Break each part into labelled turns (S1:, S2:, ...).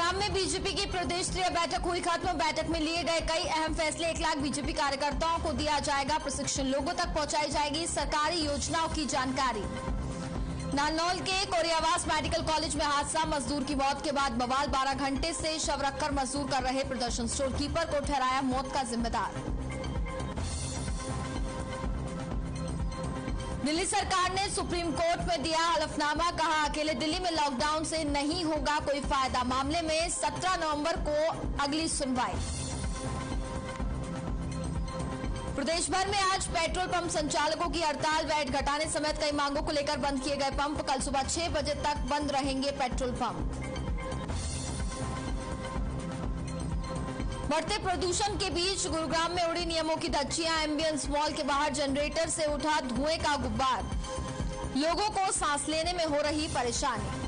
S1: गुरुग्राम में बीजेपी की प्रदेश स्तरीय बैठक हुई खत्म। बैठक में लिए गए कई अहम फैसले। 1 लाख बीजेपी कार्यकर्ताओं को दिया जाएगा प्रशिक्षण, लोगों तक पहुंचाई जाएगी सरकारी योजनाओं की जानकारी। नारनौल के कोरियावास मेडिकल कॉलेज में हादसा, मजदूर की मौत के बाद बवाल। 12 घंटे से शव रखकर मजदूर कर रहे प्रदर्शन, स्टोर कीपर को ठहराया मौत का जिम्मेदार। दिल्ली सरकार ने सुप्रीम कोर्ट में दिया हलफनामा, कहा अकेले दिल्ली में लॉकडाउन से नहीं होगा कोई फायदा। मामले में 17 नवंबर को अगली सुनवाई। प्रदेश भर में आज पेट्रोल पंप संचालकों की हड़ताल, वैट घटाने समेत कई मांगों को लेकर बंद किए गए पंप। कल सुबह 6 बजे तक बंद रहेंगे पेट्रोल पंप। बढ़ते प्रदूषण के बीच गुरुग्राम में उड़ी नियमों की धज्जियां। एम्बियंस मॉल के बाहर जनरेटर से उठा धुएं का गुब्बार, लोगों को सांस लेने में हो रही परेशानी।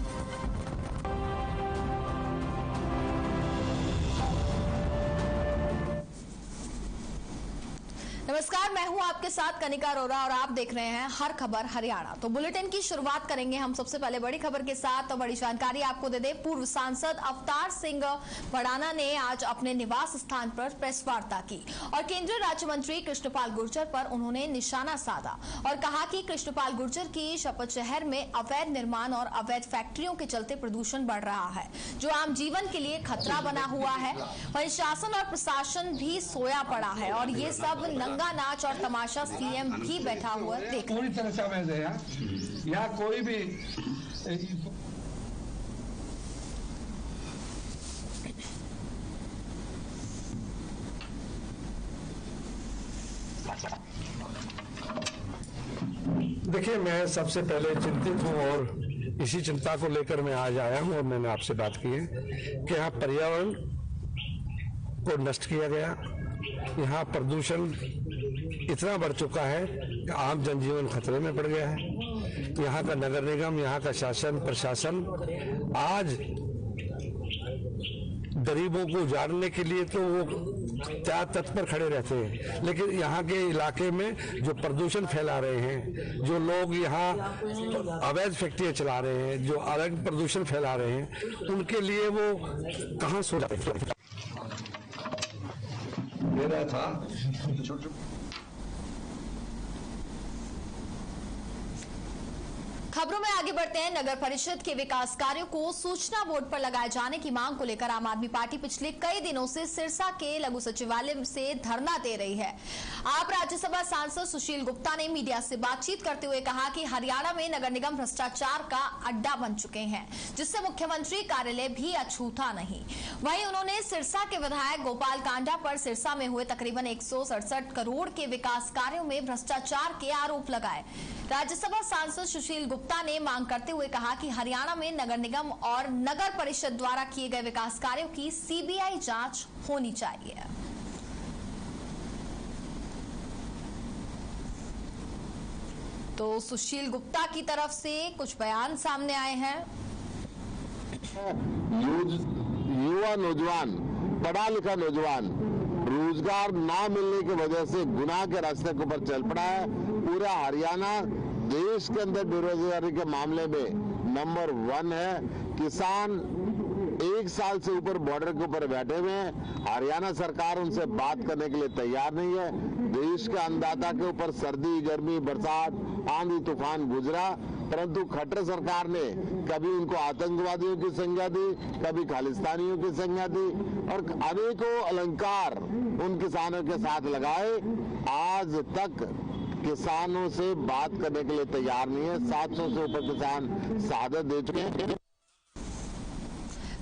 S1: नमस्कार, मैं हूं आपके साथ कनिका अरोरा और आप देख रहे हैं हर खबर हरियाणा। तो बुलेटिन की शुरुआत करेंगे हम सबसे पहले बड़ी खबर के साथ। तो बड़ी जानकारी आपको दे दें, पूर्व सांसद अवतार सिंह भड़ाना ने आज अपने निवास स्थान पर प्रेस वार्ता की और केंद्रीय राज्य मंत्री कृष्णपाल गुर्जर पर उन्होंने निशाना साधा और कहा कि कृष्णपाल गुर्जर की शपथ शहर में अवैध निर्माण और अवैध फैक्ट्रियों के चलते प्रदूषण बढ़ रहा है, जो आम जीवन के लिए खतरा बना हुआ है। वहीं शासन और प्रशासन भी सोया पड़ा है और ये सब नंगा नाच और तमाशा सीएम भी बैठा हुआ देख।
S2: पूरी तरह से अवैध है यहाँ कोई भी
S3: देखिए, मैं सबसे पहले चिंतित हूँ और इसी चिंता को लेकर मैं आज आया हूँ और मैंने आपसे बात की है कि यहाँ पर्यावरण को नष्ट किया गया, यहाँ प्रदूषण इतना बढ़ चुका है कि आम जनजीवन खतरे में पड़ गया है। यहाँ का नगर निगम, यहाँ का शासन प्रशासन आज गरीबों को उजाड़ने के लिए तो वो क्या तत्पर खड़े रहते हैं, लेकिन यहाँ के इलाके में जो प्रदूषण फैला रहे हैं, जो लोग यहाँ अवैध फैक्ट्रियां चला रहे हैं, जो अलग प्रदूषण फैला रहे हैं, उनके लिए वो कहाँ सो जाते
S2: मेरा था।
S1: खबरों में आगे बढ़ते हैं। नगर परिषद के विकास कार्यों को सूचना बोर्ड पर लगाए जाने की मांग को लेकर आम आदमी पार्टी पिछले कई दिनों से सिरसा के लघु सचिवालय से धरना दे रही है। आप राज्यसभा सांसद सुशील गुप्ता ने मीडिया से बातचीत करते हुए कहा कि हरियाणा में नगर निगम भ्रष्टाचार का अड्डा बन चुके हैं, जिससे मुख्यमंत्री कार्यालय भी अछूता नहीं। वहीं उन्होंने सिरसा के विधायक गोपाल कांडा पर सिरसा में हुए तकरीबन 167 करोड़ के विकास कार्यों में भ्रष्टाचार के आरोप लगाए। राज्यसभा सांसद सुशील गुप्ता ने मांग करते हुए कहा कि हरियाणा में नगर निगम और नगर परिषद द्वारा किए गए विकास कार्यों की सीबीआई जांच होनी चाहिए। तो सुशील गुप्ता की तरफ से कुछ बयान सामने आए हैं।
S4: युवा नौजवान, पढ़ा लिखा नौजवान रोजगार ना मिलने की वजह से गुनाह के रास्ते के ऊपर चल पड़ा है। पूरा हरियाणा देश के अंदर बेरोजगारी के मामले में नंबर 1 है। किसान 1 साल से ऊपर बॉर्डर के ऊपर बैठे हुए हैं। हरियाणा सरकार उनसे बात करने के लिए तैयार नहीं है। देश के अन्नदाता के ऊपर सर्दी, गर्मी, बरसात, आंधी तूफान गुजरा, परंतु खट्टर सरकार ने कभी उनको आतंकवादियों की संज्ञा दी, कभी खालिस्तानियों की संज्ञा दी और अनेकों अलंकार उन किसानों के साथ लगाए। आज तक किसानों से बात करने के लिए तैयार नहीं है। 700 से ऊपर किसान शहादत दे चुके हैं।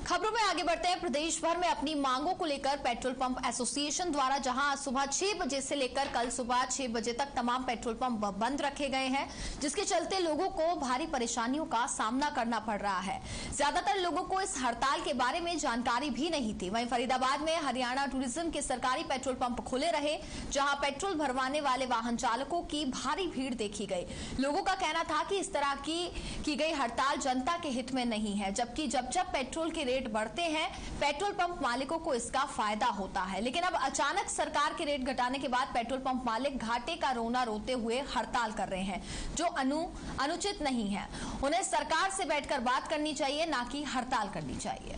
S1: खबरों में आगे बढ़ते हैं। प्रदेश भर में अपनी मांगों को लेकर पेट्रोल पंप एसोसिएशन द्वारा जहां सुबह 6 बजे से लेकर कल सुबह 6 बजे तक तमाम पेट्रोल पंप बंद रखे गए हैं, जिसके चलते लोगों को भारी परेशानियों का सामना करना पड़ रहा है। ज्यादातर लोगों को इस हड़ताल के बारे में जानकारी भी नहीं थी। वहीं फरीदाबाद में हरियाणा टूरिज्म के सरकारी पेट्रोल पंप खुले रहे, जहां पेट्रोल भरवाने वाले वाहन चालकों की भारी भीड़ देखी गई। लोगों का कहना था कि इस तरह की गई हड़ताल जनता के हित में नहीं है, जबकि जब पेट्रोल के रेट बढ़ते हैं, पेट्रोल पंप मालिकों को इसका फायदा होता है। लेकिन अब अचानक सरकार के रेट घटाने के बाद पेट्रोल पंप मालिक घाटे का रोना रोते हुए हड़ताल कर रहे हैं, जो अनुचित नहीं है। उन्हें सरकार से बैठकर बात करनी चाहिए, ना कि हड़ताल करनी चाहिए।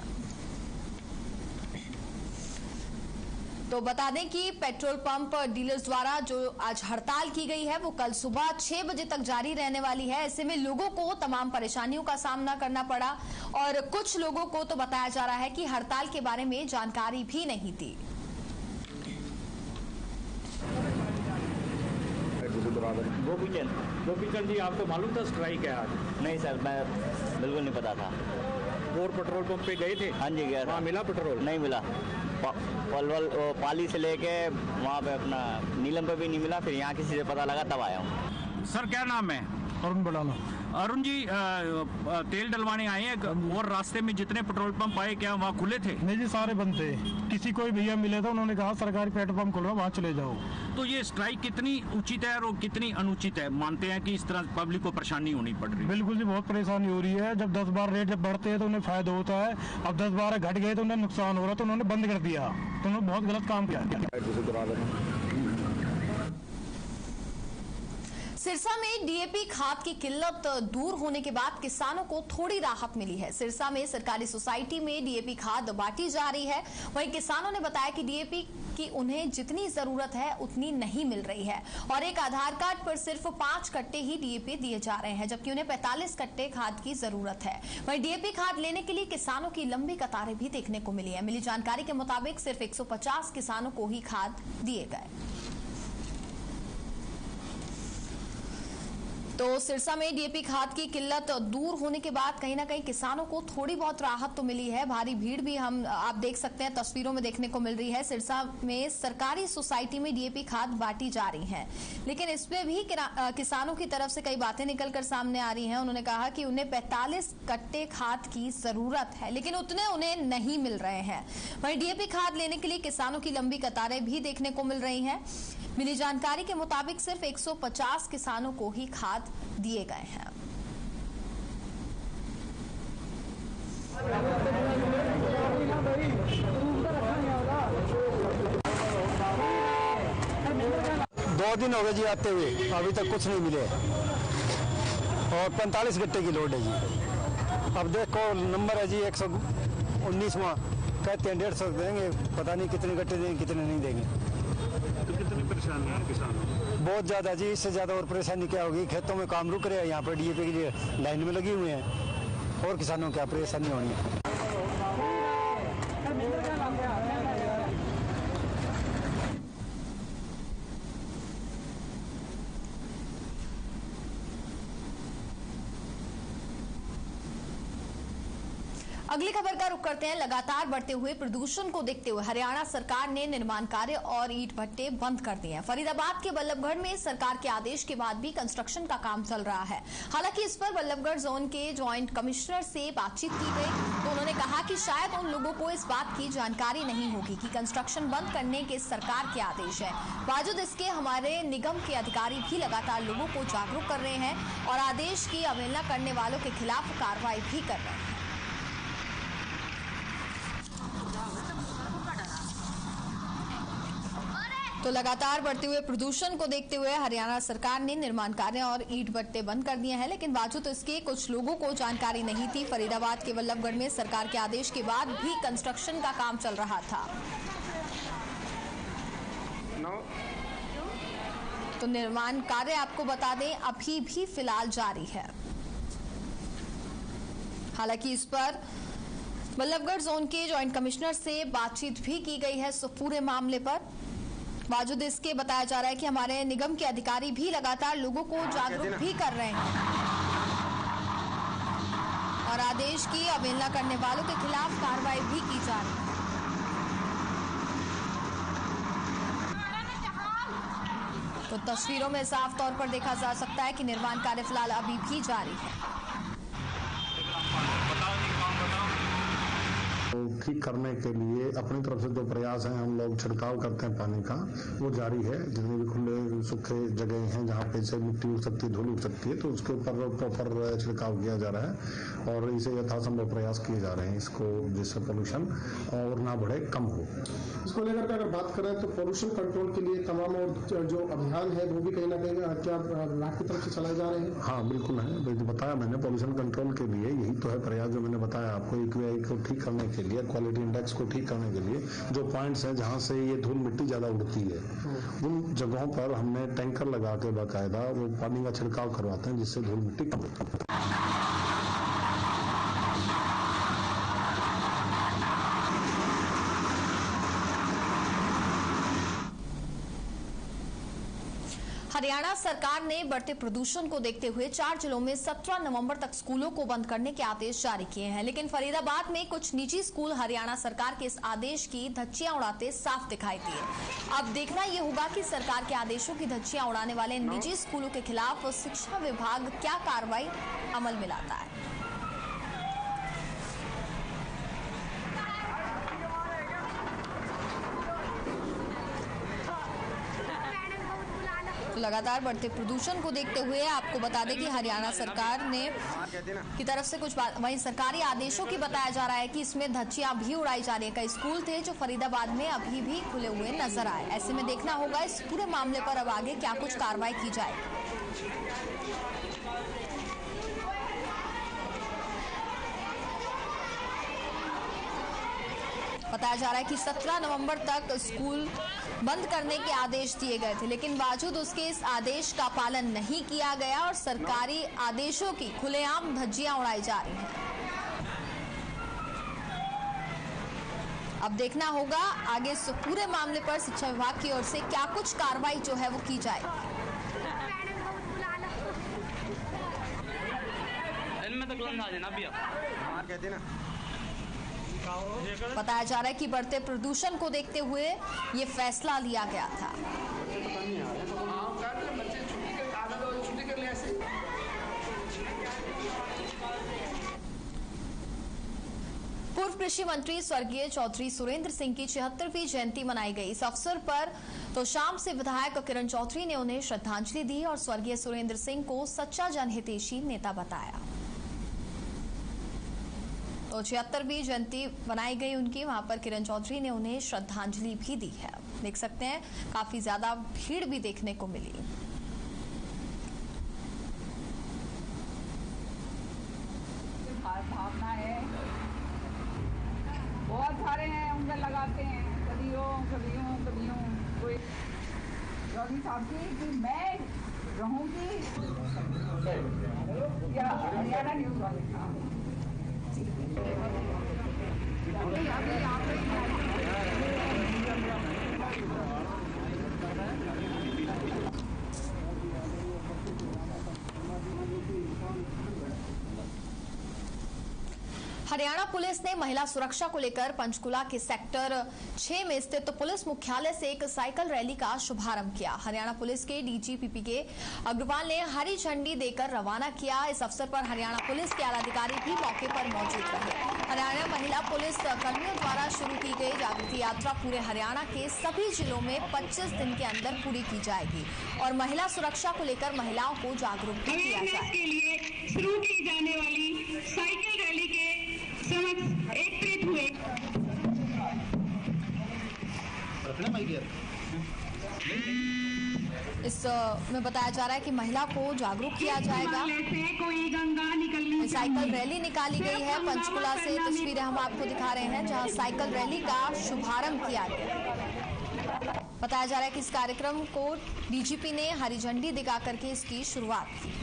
S1: तो बता दें कि पेट्रोल पंप डीलर्स द्वारा जो आज हड़ताल की गई है वो कल सुबह 6 बजे तक जारी रहने वाली है। ऐसे में लोगों को तमाम परेशानियों का सामना करना पड़ा और कुछ लोगों को तो बताया जा रहा है कि हड़ताल के बारे में जानकारी भी नहीं थी।
S5: गोपीचंद जी, आपको मालूम था स्ट्राइक है आज?
S6: नहीं सर, मैं बिल्कुल नहीं पता था।
S5: और पेट्रोल पंप पे गए थे?
S6: हाँ जी गया था।
S5: वहाँ मिला पेट्रोल?
S6: नहीं मिला। पलवल पाली से लेके वहाँ पे अपना नीलम पे भी नहीं मिला, फिर यहाँ किसी से पता लगा तब आया हूँ।
S5: सर क्या नाम है?
S7: अरुण बड़ाना।
S5: अरुण जी, तेल डलवाने आए हैं और रास्ते में जितने पेट्रोल पंप आए क्या वहाँ खुले थे?
S7: नहीं जी, सारे बंद थे। किसी को भैया मिले थे, उन्होंने कहा सरकारी पेट्रोल पंप खुलवा, वहाँ चले जाओ।
S5: तो ये स्ट्राइक कितनी उचित है और कितनी अनुचित है? मानते हैं कि इस तरह पब्लिक को परेशानी होनी पड़ रही है?
S7: बिल्कुल जी, बहुत परेशानी हो रही है। जब 10 बार रेट जब बढ़ते हैं तो उन्हें फायदा होता है। अब 10 बार घट गए तो उन्हें नुकसान हो रहा, तो उन्होंने बंद कर दिया। तो उन्होंने बहुत गलत काम किया।
S1: सिरसा में डीएपी खाद की किल्लत दूर होने के बाद किसानों को थोड़ी राहत मिली है। सिरसा में सरकारी सोसाइटी में डीएपी खाद बांटी जा रही है। वहीं किसानों ने बताया कि डीएपी की उन्हें जितनी जरूरत है उतनी नहीं मिल रही है और एक आधार कार्ड पर सिर्फ 5 कट्टे ही डीएपी दिए जा रहे हैं, जबकि उन्हें 45 कट्टे खाद की जरूरत है। वहीं डीएपी खाद लेने के लिए किसानों की लंबी कतारें भी देखने को मिली है। मिली जानकारी के मुताबिक सिर्फ 150 किसानों को ही खाद दिए गए। तो सिरसा में डीएपी खाद की किल्लत दूर होने के बाद कहीं ना कहीं किसानों को थोड़ी बहुत राहत तो मिली है। भारी भीड़ भी आप देख सकते हैं, तस्वीरों में देखने को मिल रही है। सिरसा में सरकारी सोसाइटी में डीएपी खाद बांटी जा रही है, लेकिन इसमें भी किसानों की तरफ से कई बातें निकलकर सामने आ रही हैं। उन्होंने कहा कि उन्हें 45 कट्टे खाद की जरूरत है, लेकिन उतने उन्हें नहीं मिल रहे हैं। वहीं डीएपी खाद लेने के लिए किसानों की लंबी कतारें भी देखने को मिल रही हैं। मिली जानकारी के मुताबिक सिर्फ 150 किसानों को ही खाद दिए गए हैं।
S8: दो दिन हो गए जी आते हुए, अभी तक कुछ नहीं मिले और 45 गट्टे की लोड है जी। अब देखो नंबर है जी 119वां, कहते हैं 150 देंगे, पता नहीं कितने गट्टे देंगे कितने नहीं देंगे।
S5: तो कितनी परेशानी है किसानों?
S8: बहुत ज़्यादा जी, इससे ज़्यादा और परेशानी क्या होगी? खेतों में काम रुक रहे हैं, यहाँ पर डीएपी के लिए लाइन में लगे हुए हैं और किसानों को क्या परेशानी होनी है।
S1: अगली खबर का रुख करते हैं। लगातार बढ़ते हुए प्रदूषण को देखते हुए हरियाणा सरकार ने निर्माण कार्य और ईंट भट्टे बंद कर दिए हैं। फरीदाबाद के बल्लभगढ़ में सरकार के आदेश के बाद भी कंस्ट्रक्शन का काम चल रहा है। हालांकि इस पर बल्लभगढ़ जोन के ज्वाइंट कमिश्नर से बातचीत की गई तो उन्होंने कहा कि शायद उन लोगों को इस बात की जानकारी नहीं होगी कि कंस्ट्रक्शन बंद करने के सरकार के आदेश है। बावजूद इसके हमारे निगम के अधिकारी भी लगातार लोगों को जागरूक कर रहे हैं और आदेश की अवहेलना करने वालों के खिलाफ कार्रवाई भी कर रहे हैं। तो लगातार बढ़ते हुए प्रदूषण को देखते हुए हरियाणा सरकार ने निर्माण कार्य और ईंट भट्टे बंद कर दिए हैं, लेकिन बावजूद इसके कुछ लोगों को जानकारी नहीं थी। फरीदाबाद के बल्लभगढ़ में सरकार के आदेश के बाद भी कंस्ट्रक्शन का काम चल रहा था। तो निर्माण कार्य आपको बता दें अभी भी फिलहाल जारी है। हालांकि इस पर बल्लभगढ़ जोन के ज्वाइंट कमिश्नर से बातचीत भी की गई है पूरे मामले पर। बावजूद इसके बताया जा रहा है कि हमारे निगम के अधिकारी भी लगातार लोगों को जागरूक भी कर रहे हैं और आदेश की अवहेलना करने वालों के खिलाफ कार्रवाई भी की जा रही है। तो तस्वीरों में साफ तौर पर देखा जा सकता है कि निर्माण कार्य फिलहाल अभी भी जारी है।
S9: ठीक करने के लिए अपनी तरफ से जो प्रयास हैं, हम लोग छिड़काव करते हैं पानी का, वो जारी है। जितने भी खुले सूखे जगह हैं जहाँ पे से मिट्टी उठ सकती है, धूल उठ सकती है, तो उसके ऊपर प्रॉपर छिड़काव किया जा रहा है और इसे यथासंभव प्रयास किए जा रहे हैं इसको, जिससे पोल्यूशन और ना बढ़े, कम हो।
S10: इसको लेकर अगर बात करें तो पोल्यूशन कंट्रोल के लिए तमाम और जो अभियान है वो भी कहीं ना कहीं क्या विभाग की तरफ से चलाए जा रहे हैं?
S9: हाँ बिल्कुल है, बताया मैंने, पोल्यूशन कंट्रोल के लिए यही तो है प्रयास जो मैंने बताया आपको, एक को ठीक करने के लिए एयर क्वालिटी इंडेक्स को ठीक करने के लिए जो पॉइंट्स हैं जहां से ये धूल मिट्टी ज्यादा उड़ती है, उन जगहों पर हमने टैंकर लगा के बाकायदा वो पानी का छिड़काव करवाते हैं, जिससे धूल मिट्टी कम होती है।
S1: हरियाणा सरकार ने बढ़ते प्रदूषण को देखते हुए 4 जिलों में 17 नवंबर तक स्कूलों को बंद करने के आदेश जारी किए हैं, लेकिन फरीदाबाद में कुछ निजी स्कूल हरियाणा सरकार के इस आदेश की धज्जियां उड़ाते साफ दिखाई दिए। अब देखना ये होगा कि सरकार के आदेशों की धज्जियां उड़ाने वाले निजी स्कूलों के खिलाफ शिक्षा विभाग क्या कार्रवाई अमल में लाता है। तो लगातार बढ़ते प्रदूषण को देखते हुए आपको बता दें कि हरियाणा सरकार ने की तरफ से कुछ बात, वहीं सरकारी आदेशों की बताया जा रहा है कि इसमें धज्जियां भी उड़ाई जा रही है। कई स्कूल थे जो फरीदाबाद में अभी भी खुले हुए नजर आए। ऐसे में देखना होगा इस पूरे मामले पर अब आगे क्या कुछ कार्रवाई की जाए। बताया जा रहा है कि 17 नवंबर तक स्कूल बंद करने के आदेश दिए गए थे, लेकिन बावजूद उसके इस आदेश का पालन नहीं किया गया और सरकारी आदेशों की खुलेआम धज्जियां उड़ाई जा रही हैं। अब देखना होगा आगे इस पूरे मामले पर शिक्षा विभाग की ओर से क्या कुछ कार्रवाई जो है वो की जाएगी। बताया जा रहा है कि बढ़ते प्रदूषण को देखते हुए ये फैसला लिया गया था। पूर्व कृषि मंत्री स्वर्गीय चौधरी सुरेंद्र सिंह की 76वीं जयंती मनाई गई। इस अवसर पर तो शाम से विधायक किरण चौधरी ने उन्हें श्रद्धांजलि दी और स्वर्गीय सुरेंद्र सिंह को सच्चा जनहितैषी नेता बताया। तो 76वीं जयंती बनाई गई उनकी, वहां पर किरण चौधरी ने उन्हें श्रद्धांजलि भी दी है। देख सकते हैं काफी ज्यादा भीड़ भी देखने को मिली।
S11: भावना है, बहुत सारे हैं, उंगल लगाते हैं, कभी कोई चौधरी साहब की मैं रहूंगी या हरियाणा न्यूज वाले
S1: हरियाणा पुलिस ने महिला सुरक्षा को लेकर पंचकुला के सेक्टर 6 में स्थित पुलिस मुख्यालय से एक साइकिल रैली का शुभारंभ किया। हरियाणा पुलिस के डीजीपी के अग्रवाल ने हरी झंडी देकर रवाना किया। इस अवसर पर हरियाणा पुलिस के आला अधिकारी भी मौके पर मौजूद रहे। हरियाणा महिला पुलिस कर्मियों द्वारा शुरू की गई जागृति यात्रा पूरे हरियाणा के सभी जिलों में 25 दिन के अंदर पूरी की जाएगी और महिला सुरक्षा को लेकर महिलाओं को जागरूक भी किया जाएगा।
S12: के लिए शुरू की जाने वाली साइकिल रैली के समक्ष एकत्रित हुए
S1: इस में बताया जा रहा है कि महिला को जागरूक किया जाएगा।
S12: कोई गंगा निकलनी
S1: साइकिल रैली निकाली गई है पंचकुला से। तस्वीरें हम आपको दिखा रहे हैं जहां साइकिल रैली का शुभारंभ किया गया। बताया जा रहा है कि इस कार्यक्रम को डीजीपी ने हरी झंडी दिखा करके इसकी शुरुआत की।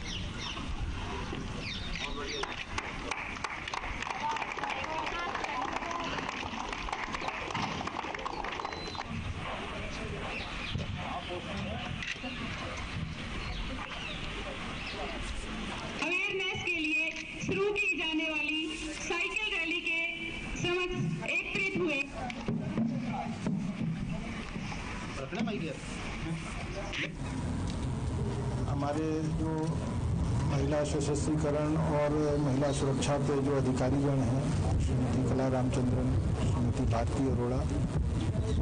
S12: अवेयरनेस के लिए शुरू की जाने वाली साइकिल रैली के समक्ष एकत्रित हुए
S13: हमारे जो महिला सशक्तिकरण और महिला सुरक्षा पे जो अधिकारीगण हैं, श्रीमती कला रामचंद्रन, श्रीमती भारती अरोड़ा,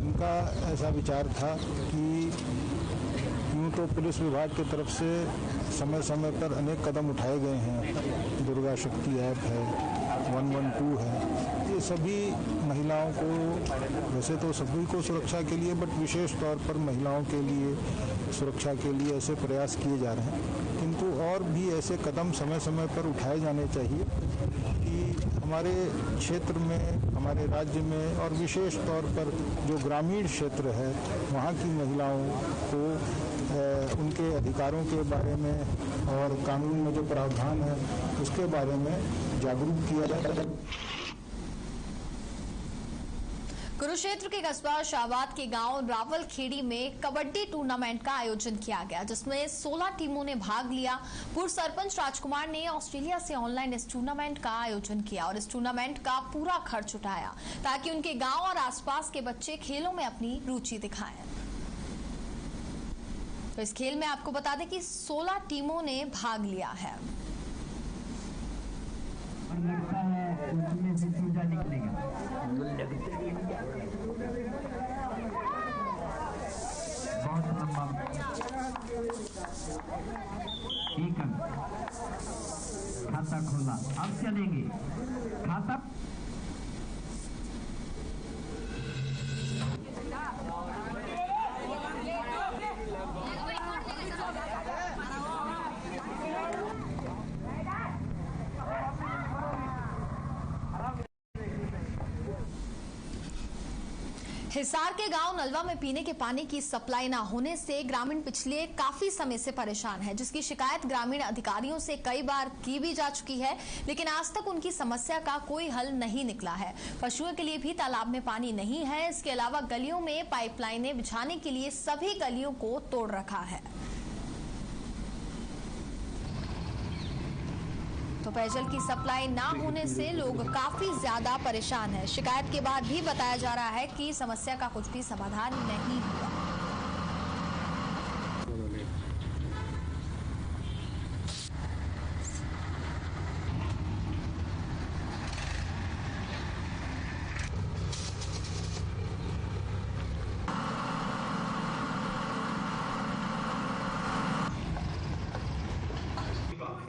S13: उनका ऐसा विचार था कि यूँ तो पुलिस विभाग की तरफ से समय समय पर अनेक कदम उठाए गए हैं। दुर्गा शक्ति ऐप है, 112 है, ये सभी महिलाओं को, वैसे तो सभी को सुरक्षा के लिए, बट विशेष तौर पर महिलाओं के लिए सुरक्षा के लिए ऐसे प्रयास किए जा रहे हैं। किंतु तो और भी ऐसे कदम समय समय पर उठाए जाने चाहिए कि हमारे क्षेत्र में, हमारे राज्य में और विशेष तौर पर जो ग्रामीण क्षेत्र है वहाँ की महिलाओं को उनके अधिकारों के बारे में और कानून में जो प्रावधान है उसके बारे में जागरूक किया जाए।
S1: कुरुक्षेत्र के कस्बा शाहबाद के गांव रावलखेड़ी में कबड्डी टूर्नामेंट का आयोजन किया गया, जिसमें 16 टीमों ने भाग लिया। पूर्व सरपंच राजकुमार ने ऑस्ट्रेलिया से ऑनलाइन इस टूर्नामेंट का आयोजन किया और इस टूर्नामेंट का पूरा खर्च उठाया ताकि उनके गांव और आसपास के बच्चे खेलों में अपनी रुचि दिखाएं। तो इस खेल में आपको बता दें कि 16 टीमों ने भाग लिया है।
S14: बहुत लंबा खाता खोला, अब चलेंगे खाता।
S1: हिसार के गांव नलवा में पीने के पानी की सप्लाई न होने से ग्रामीण पिछले काफी समय से परेशान है, जिसकी शिकायत ग्रामीण अधिकारियों से कई बार की भी जा चुकी है, लेकिन आज तक उनकी समस्या का कोई हल नहीं निकला है। पशुओं के लिए भी तालाब में पानी नहीं है। इसके अलावा गलियों में पाइपलाइनें बिछाने के लिए सभी गलियों को तोड़ रखा है। तो पेयजल की सप्लाई ना होने से लोग काफी ज्यादा परेशान हैं। शिकायत के बाद भी बताया जा रहा है कि समस्या का कुछ भी समाधान नहीं हुआ।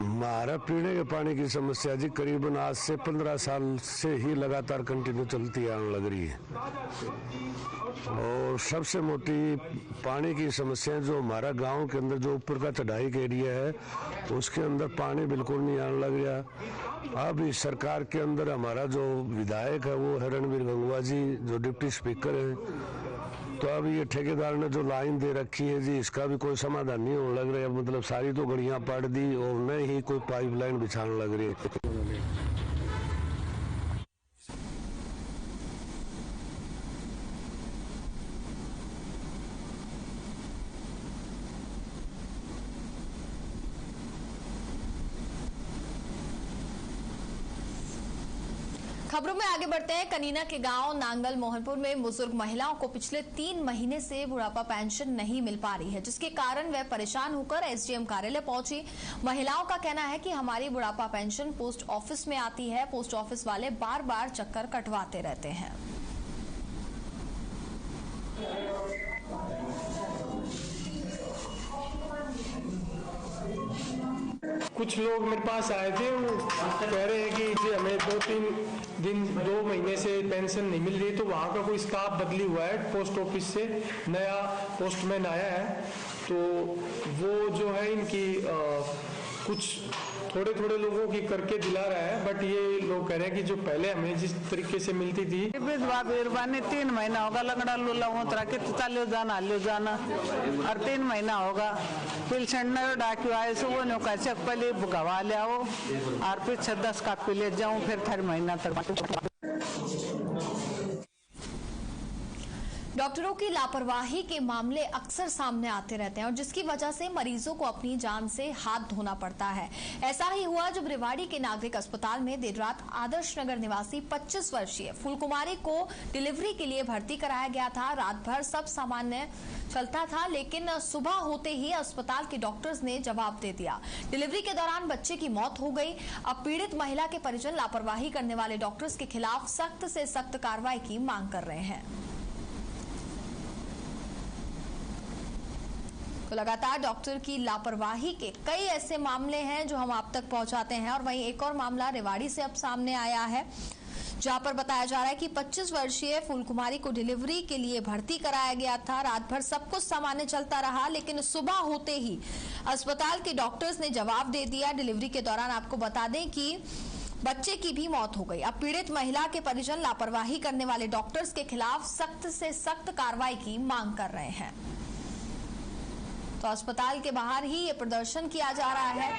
S3: हमारा पीने के पानी की समस्या जी करीबन आज से 15 साल से ही लगातार कंटिन्यू चलती आने लग रही है। और सबसे मोटी पानी की समस्या जो हमारा गांव के अंदर जो ऊपर का चढ़ाई का एरिया है उसके अंदर पानी बिल्कुल नहीं आने लग रहा। अब इस सरकार के अंदर हमारा जो विधायक है वो है रणवीर गंगवा जी, जो डिप्टी स्पीकर है। तो अब ये ठेकेदार ने जो लाइन दे रखी है जी, इसका भी कोई समाधान नहीं होने लग रहा है। मतलब सारी तो गड़ियां पाट दी और न ही कोई पाइपलाइन बिछाने लग रही है।
S1: खबरों में आगे बढ़ते हैं। कनीना के गांव नांगल मोहनपुर में बुजुर्ग महिलाओं को पिछले 3 महीने से बुढ़ापा पेंशन नहीं मिल पा रही है, जिसके कारण वे परेशान होकर एसडीएम कार्यालय पहुंची। महिलाओं का कहना है कि हमारी बुढ़ापा पेंशन पोस्ट ऑफिस में आती है, पोस्ट ऑफिस वाले बार बार चक्कर कटवाते रहते हैं।
S7: कुछ लोग मेरे पास आए थे, वो कह रहे हैं कि जी हमें 2 महीने से पेंशन नहीं मिल रही। तो वहाँ का कोई स्टाफ बदली हुआ है, पोस्ट ऑफिस से नया पोस्टमैन आया है, तो वो जो है इनकी कुछ थोड़े लोगों की करके दिला रहा है। बट ये लोग कह रहे हैं कि जो पहले हमें जिस तरीके से मिलती थी,
S15: 3 महीना होगा लगड़ा लूला उतरा के चालो जाना और 3 महीना होगा पेंशन डाक्यू आए से वो कैसे पहले गवा ले आओ और फिर 10 कापी ले जाऊं, फिर 3 महीना तक।
S1: डॉक्टरों की लापरवाही के मामले अक्सर सामने आते रहते हैं और जिसकी वजह से मरीजों को अपनी जान से हाथ धोना पड़ता है। ऐसा ही हुआ जब रेवाड़ी के नागरिक अस्पताल में देर रात आदर्श नगर निवासी 25 वर्षीय फूलकुमारी को डिलीवरी के लिए भर्ती कराया गया था। रात भर सब सामान्य चलता था, लेकिन सुबह होते ही अस्पताल के डॉक्टर्स ने जवाब दे दिया। डिलीवरी के दौरान बच्चे की मौत हो गई। अब पीड़ित महिला के परिजन लापरवाही करने वाले डॉक्टर्स के खिलाफ सख्त से सख्त कार्रवाई की मांग कर रहे हैं। तो लगातार डॉक्टर की लापरवाही के कई ऐसे मामले हैं जो हम आप तक पहुंचाते हैं और वहीं एक और मामला रेवाड़ी से अब सामने आया है, जहां पर बताया जा रहा है कि 25 वर्षीय फूल कुमारी को डिलीवरी के लिए भर्ती कराया गया था। रात भर सब कुछ सामान्य चलता रहा, लेकिन सुबह होते ही अस्पताल के डॉक्टर्स ने जवाब दे दिया। डिलीवरी के दौरान आपको बता दें कि बच्चे की भी मौत हो गई। अब पीड़ित महिला के परिजन लापरवाही करने वाले डॉक्टर्स के खिलाफ सख्त से सख्त कार्रवाई की मांग कर रहे हैं। तो अस्पताल के बाहर ही ये प्रदर्शन किया जा रहा है।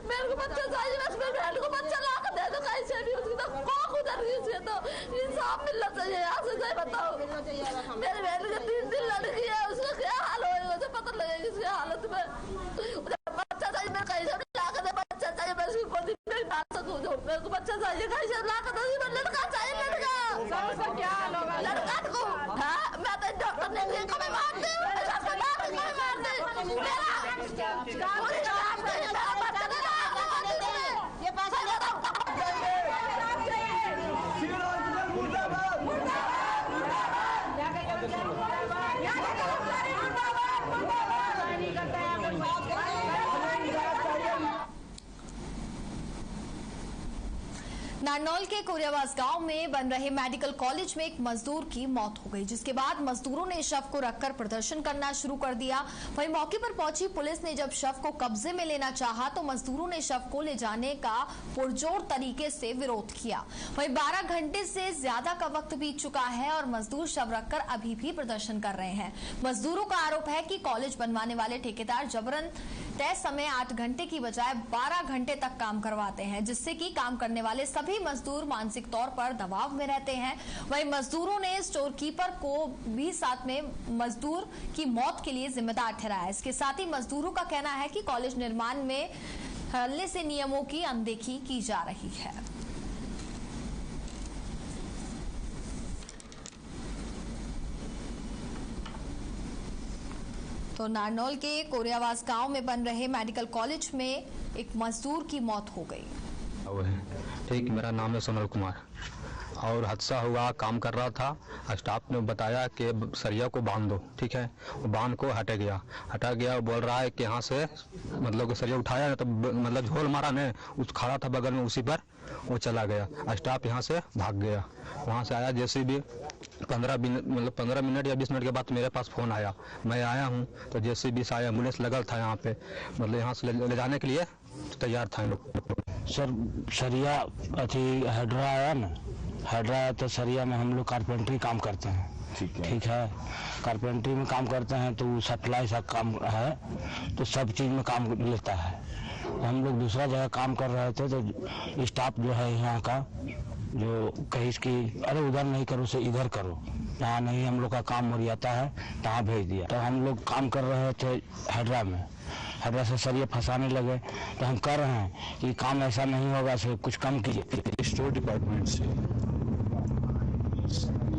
S16: मेरे को बच्चा चाहिए, बस मेरे बहन को बच्चा ला कर दे दो, कैसे भी उसकी तो कौन उधर उसे तो इंसाफ मिलना चाहिए। यहाँ से सही बताओ, मेरे बहन का 3 लड़की है, उसका क्या हाल होगा, उसे पता लगेगा इसकी हालत में। बच्चा चाहिए, मैं कैसे भी ला कर दे, बच्चा चाहिए, मैं उसकी गोदी में डाल सकूँ, मेरे को बच्चा चाहिए, कैसे ला कर दे, लड़का चाहिए, लड़का क्या हाल होगा लड़का को। हाँ, मैं तो डॉक्टर ने कभी मारती हूँ,
S1: नारनौल के कोरियावास गांव में बन रहे मेडिकल कॉलेज में एक मजदूर की मौत हो गई, जिसके बाद मजदूरों ने शव को रखकर प्रदर्शन करना शुरू कर दिया। वहीं मौके पर पहुंची पुलिस ने जब शव को कब्जे में लेना चाहा तो मजदूरों ने शव को ले जाने का पुरजोर तरीके से विरोध किया। वहीं 12 घंटे से ज्यादा का वक्त बीत चुका है और मजदूर शव रखकर अभी भी प्रदर्शन कर रहे हैं। मजदूरों का आरोप है कि कॉलेज बनवाने वाले ठेकेदार जबरन तय समय 8 घंटे की बजाय 12 घंटे तक काम करवाते हैं, जिससे कि काम करने वाले सभी मजदूर मानसिक तौर पर दबाव में रहते हैं। वहीं मजदूरों ने स्टोर कीपर को भी साथ में मजदूर की मौत के लिए जिम्मेदार ठहराया। इसके साथ ही मजदूरों का कहना है कि कॉलेज निर्माण में हल्ले से नियमों की अनदेखी की जा रही है। तो नारनौल के कोरियावास गांव में बन रहे मेडिकल कॉलेज में एक मजदूर की मौत हो गई।
S17: ठीक, मेरा नाम है सोनल कुमार और हादसा हुआ, काम कर रहा था, स्टाफ ने बताया कि सरिया को बांध दो, ठीक है, वो बांध को हटा गया, बोल रहा है कि यहाँ से मतलब कि सरिया उठाया तो मतलब झोल मारा ने, उस खड़ा था बगल में, उसी पर वो चला गया। स्टाफ यहाँ से भाग गया, वहाँ से आया जैसे भी 15 मिनट या 20 मिनट के बाद मेरे पास फोन आया, मैं आया हूँ तो जैसे भी आया, एम्बुलेंस लगल था यहाँ पे, मतलब यहाँ से ले जाने के लिए तैयार था लोग।
S18: सर सरिया अथी हेड्रा आया ना, हेड्रा आया तो सरिया में हम लोग कारपेंट्री काम करते हैं, ठीक है, कारपेंट्री में काम करते हैं तो सप्लाई सा काम है, तो सब चीज़ में काम लेता है। हम लोग दूसरा जगह काम कर रहे थे तो स्टाफ जो है यहाँ का जो कहीं की अरे उधर नहीं करो से इधर करो, यहाँ नहीं हम लोग का काम मुरियाता है, तहाँ भेज दिया। तो हम लोग काम कर रहे थे हेड्रा में, हेड्रा से सरिया फंसाने लगे, तो हम कर रहे हैं कि काम ऐसा नहीं होगा, से कुछ कम कीजिए।
S19: स्टोर डिपार्टमेंट से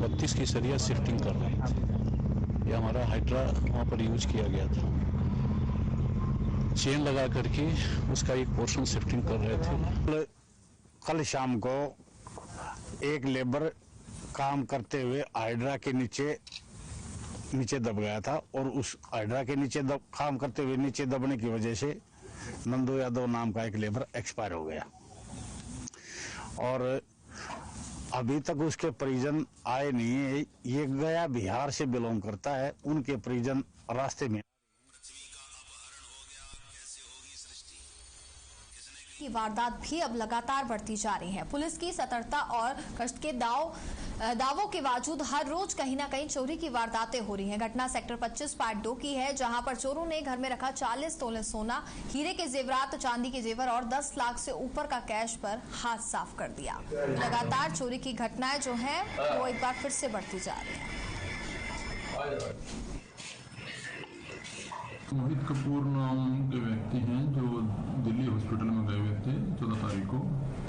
S19: 32 की सरिया शिफ्टिंग कर रहे थे, ये हमारा हाइड्रा वहाँ पर यूज किया गया था, चेन लगा करके उसका एक पोर्शन शिफ्टिंग कर रहे थे।
S20: कल शाम को एक लेबर काम करते हुए हाइड्रा के नीचे दब गया था और उस हाइड्रा के नीचे काम करते हुए नीचे दबने की वजह से नंदू यादव नाम का एक लेबर एक्सपायर हो गया और अभी तक उसके परिजन आए नहीं है। ये गया बिहार से बिलोंग करता है, उनके परिजन रास्ते में।
S1: की वारदात भी अब लगातार बढ़ती जा रही है। पुलिस की सतर्कता और गश्त के दावों के बावजूद हर रोज कहीं ना कहीं चोरी की वारदातें हो रही हैं। घटना सेक्टर 25/2 की है, जहां पर चोरों ने घर में रखा 40 तोले सोना, हीरे के जेवरात, चांदी के जेवर और 10 लाख से ऊपर का कैश पर हाथ साफ कर दिया। लगातार चोरी की घटनाएं जो हैं वो एक बार फिर से बढ़ती जा रही है।
S21: मोहित कपूर नाम के व्यक्ति हैं जो दिल्ली हॉस्पिटल में गए हुए थे 14 तारीख को,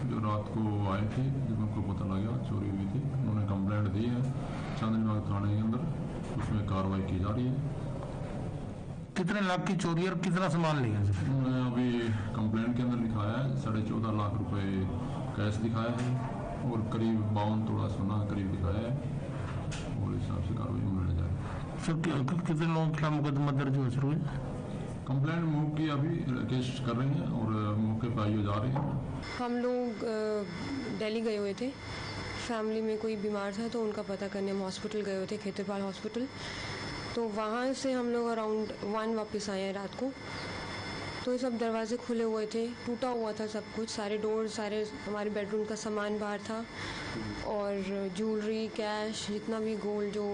S21: जो रात को आए थे, जब उनको पता लगा चोरी हुई थी। उन्होंने कंप्लेंट दी है चांदनी बाग थाने के अंदर, उसमें कार्रवाई की जा रही है। कितने लाख की चोरी और कितना सामान लिया? अभी कंप्लेंट के अंदर लिखाया है 14.5 लाख रुपए कैश दिखाया है और करीब 52 तोला सोना करीब दिखाया है और इस हिसाब से कार्रवाई मिल जाएगी। सर कितने लोगों के खिलाफ मुकदमा दर्ज हुआ शुरू है? कंप्लेंट मूव की अभी केस कर रहे हैं और मौके पर आइए जा रहे हैं।
S2: हम लोग दिल्ली गए हुए थे, फैमिली में कोई बीमार था तो उनका पता करने हम हॉस्पिटल गए हुए थे, खेतरपाल हॉस्पिटल। तो वहाँ से हम लोग अराउंड 1 वापस आए हैं रात को। तो ये सब दरवाजे खुले हुए थे, टूटा हुआ था सब कुछ, सारे डोर, सारे हमारे बेडरूम का सामान बाहर था और ज्वेलरी, कैश, जितना भी गोल्ड जो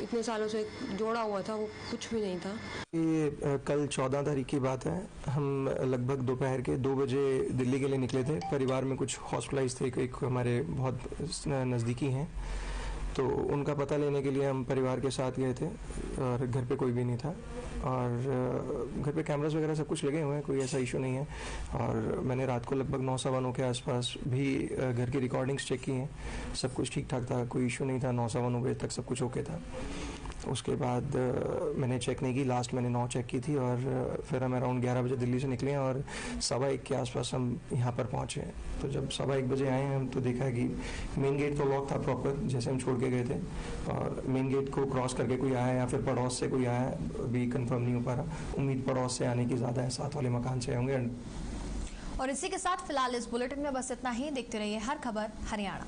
S2: इतने सालों से जोड़ा हुआ था वो कुछ भी नहीं था।
S22: ये कल 14 तारीख की बात है। हम लगभग दोपहर के 2 बजे दिल्ली के लिए निकले थे। परिवार में कुछ हॉस्पिटलाइज थे, एक हमारे बहुत नज़दीकी हैं, तो उनका पता लेने के लिए हम परिवार के साथ गए थे और घर पे कोई भी नहीं था और घर पे कैमरास वगैरह सब कुछ लगे हुए हैं, कोई ऐसा इशू नहीं है। और मैंने रात को लगभग 9-9 के आसपास भी घर की रिकॉर्डिंग्स चेक की हैं, सब कुछ ठीक ठाक था, कोई इशू नहीं था। 9-9 बजे तक सब कुछ ओके था। उसके बाद मैंने चेक नहीं की, लास्ट मैंने 9 चेक की थी और फिर हम अराउंड 11 बजे दिल्ली से निकले हैं और 1:15 के आसपास हम यहाँ पर पहुँचे। तो जब 1:15 बजे आए हैं हम तो देखा है कि मेन गेट तो लॉक था प्रॉपर, जैसे हम छोड़ के गए थे, और मेन गेट को क्रॉस करके कोई आया या फिर पड़ोस से कोई आया, अभी कंफर्म नहीं हो पा रहा। उम्मीद पड़ोस से आने की ज़्यादा है, साथ वाले मकान से होंगे।
S1: और इसी के साथ फिलहाल इस बुलेटिन में बस इतना ही। देखते रहिए हर खबर हरियाणा।